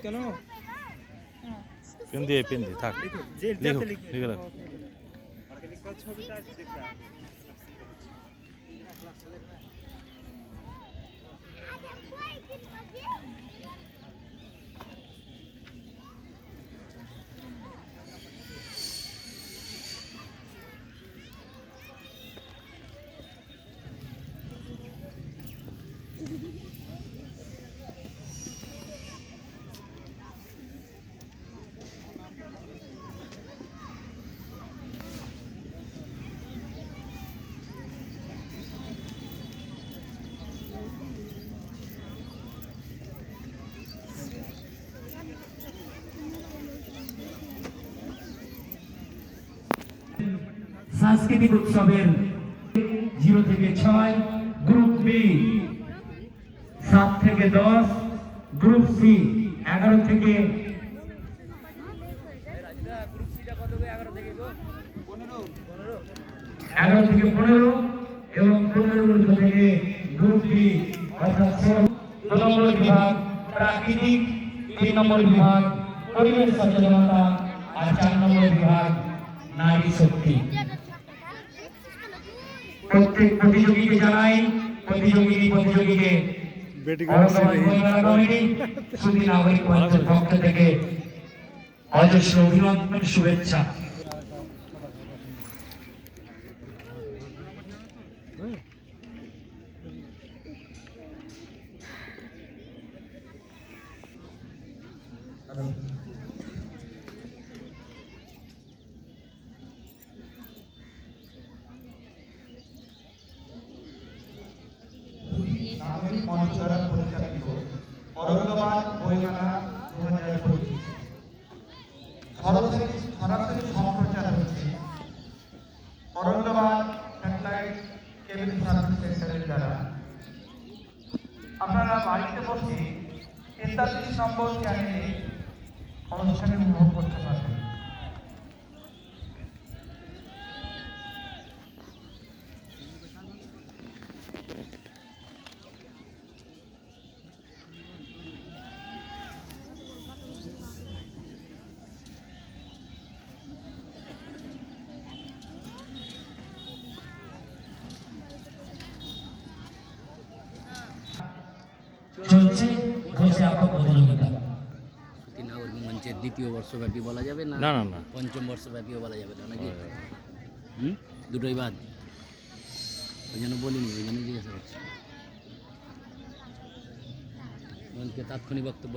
কেন পেন দিয়ে থাক লিখো লিখে রাখ। ছবিটা দেখলাম সাংস্কৃতিক উৎসবের 0 থেকে 6, গ্রুপ বি 7 থেকে 10, গ্রুপ সি 11 থেকে 15 এবং 15 থেকে গ্রুপ বি অর্থাৎ 2 নম্বর বিভাগ প্রাকৃতিক, 3 নম্বর বিভাগ পরিবেশ সচেতনতা আর 4 নম্বর বিভাগ নারী শক্তি। প্রত্যেক প্রতিযোগীকে জানাই প্রতিযোগীকে সুধী নাগরিক মঞ্চের পক্ষ থেকে অজস্র অভিনন্দন, শুভেচ্ছা। নাগরিক মঞ্চ দ্বারা পরিচালিত ঔরঙ্গাবাদ বইমেলা 2025 সরাসরি সম্প্রচার হচ্ছে ঔরঙ্গাবাদ স্যাটেলাইট কেবল সার্ভিস সেন্টারের দ্বারা। আপনারা বাড়িতে বসে 43 নম্বর চ্যানেলে অনুষ্ঠানে উপভোগ করতে পারবেন। চলছে ঘোষে আঁকা প্রতিযোগিতা। নাগরিক মঞ্চের 2য় বর্ষব্যাপী বলা যাবে না? না না না, 5ম বর্ষব্যাপীও বলা যাবে না নাকি? দুটোই বাদ, ওই জন্য বলিনি, ওই জন্য জিজ্ঞাসা করছি। তাৎক্ষণিক বক্তব্য